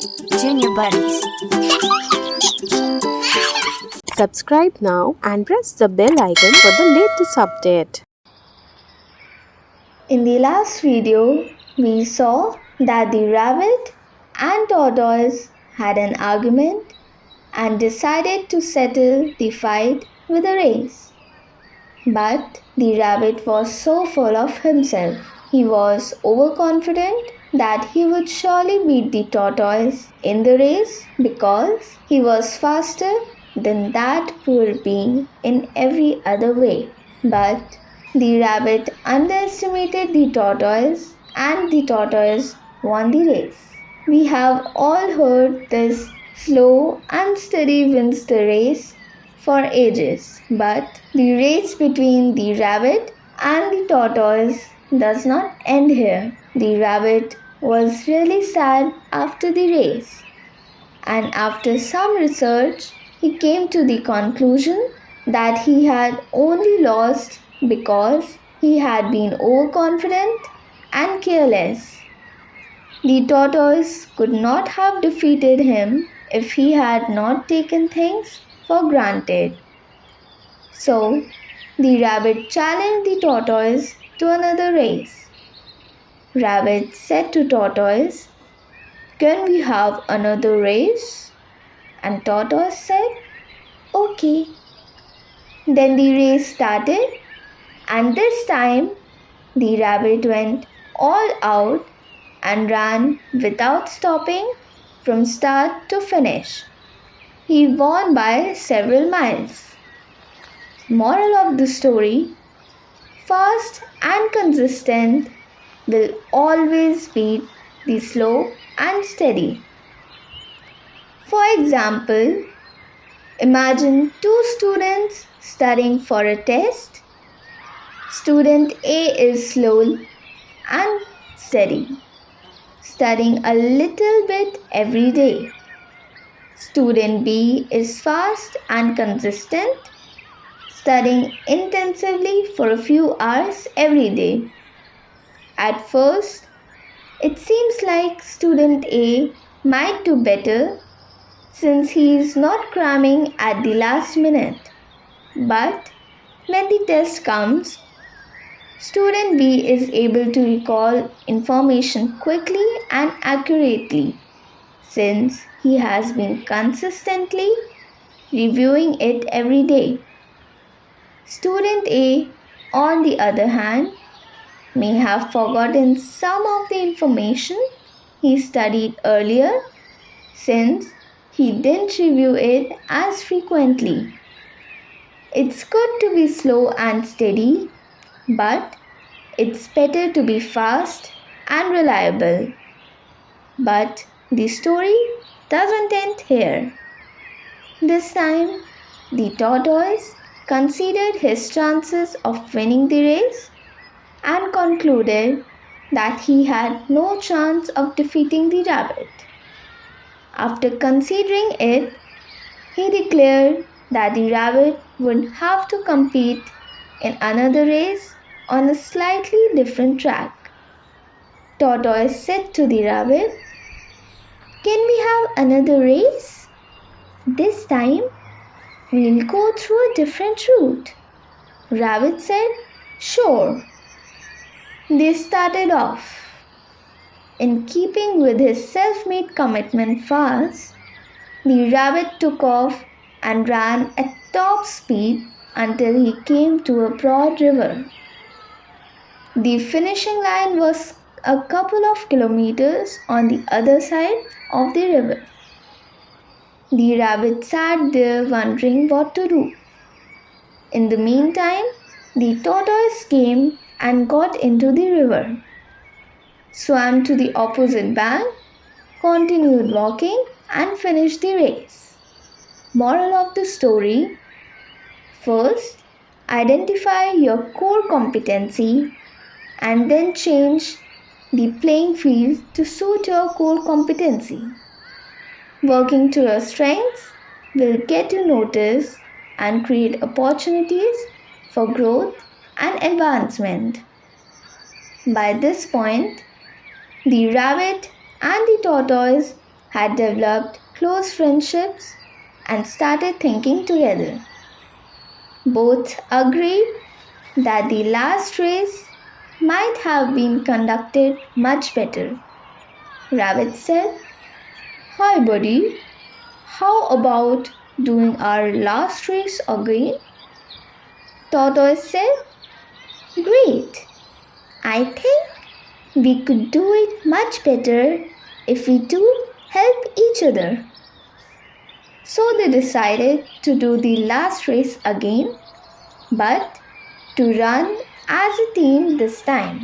Junior Buddies. Subscribe now and press the bell icon for the latest update. In the last video, we saw that the rabbit and tortoise had an argument and decided to settle the fight with a race. But the rabbit was so full of himself. He was overconfident that he would surely beat the tortoise in the race because he was faster than that poor being in every other way. But the rabbit underestimated the tortoise and the tortoise won the race. We have all heard this slow and steady wins the race for ages. But the race between the rabbit and the tortoise does not end here. The rabbit was really sad after the race, and after some research, he came to the conclusion that he had only lost because he had been overconfident and careless. The tortoise could not have defeated him if he had not taken things for granted. So, the rabbit challenged the tortoise to another race. Rabbit said to tortoise, "Can we have another race?" And tortoise said, "Okay." Then the race started, and this time the rabbit went all out and ran without stopping from start to finish. He won by several miles. Moral of the story: fast and consistent will always beat the slow and steady. For example, imagine two students studying for a test. Student A is slow and steady, studying a little bit every day. Student B is fast and consistent, studying intensively for a few hours every day. At first, it seems like student A might do better since he is not cramming at the last minute. But when the test comes, student B is able to recall information quickly and accurately since he has been consistently reviewing it every day. Student A, on the other hand, may have forgotten some of the information he studied earlier since he didn't review it as frequently. It's good to be slow and steady, but it's better to be fast and reliable. But the story doesn't end here. This time, the tortoise considered his chances of winning the race and concluded that he had no chance of defeating the rabbit. After considering it, he declared that the rabbit would have to compete in another race on a slightly different track. Tortoise said to the rabbit, "Can we have another race? This time we'll go through a different route." Rabbit said, "Sure." They started off. In keeping with his self-made commitment fast, the rabbit took off and ran at top speed until he came to a broad river. The finishing line was a couple of kilometers on the other side of the river. The rabbit sat there wondering what to do. In the meantime, the tortoise came and got into the river, swam to the opposite bank, continued walking, and finished the race. Moral of the story: first, identify your core competency and then change the playing field to suit your core competency. Working to your strengths will get you noticed and create opportunities for growth and advancement. By this point, the rabbit and the tortoise had developed close friendships and started thinking together. Both agreed that the last race might have been conducted much better. Rabbit said, "Hi, buddy, how about doing our last race again?" Tortoise said, "Great. I think we could do it much better if we do help each other." So they decided to do the last race again, but to run as a team this time.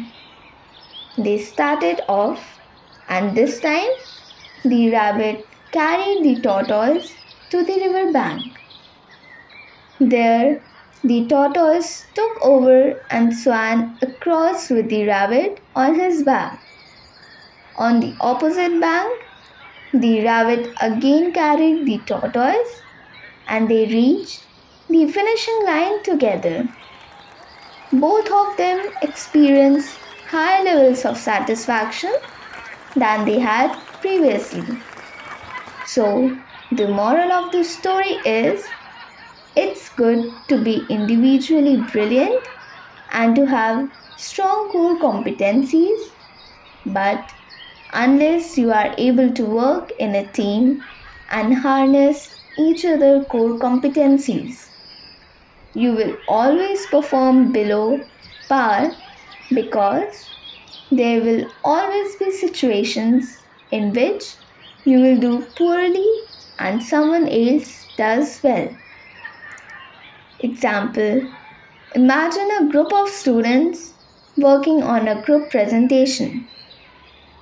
They started off, and this time the rabbit carried the tortoise to the river bank. There, the tortoise took over and swam across with the rabbit on his back. On the opposite bank, the rabbit again carried the tortoise and they reached the finishing line together. Both of them experienced high levels of satisfaction than they had previously. So, the moral of the story is it's good to be individually brilliant and to have strong core competencies, but unless you are able to work in a team and harness each other's core competencies, you will always perform below par because there will always be situations in which you will do poorly and someone else does well. Example: imagine a group of students working on a group presentation.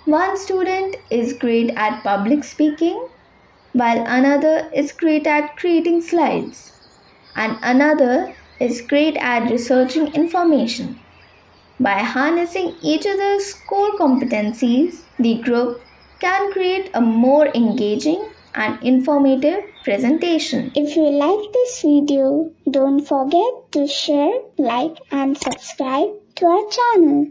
One student is great at public speaking, while another is great at creating slides, and another is great at researching information. By harnessing each other's core competencies, the group can create a more engaging and informative presentation. If you like this video, don't forget to share, like, and subscribe to our channel.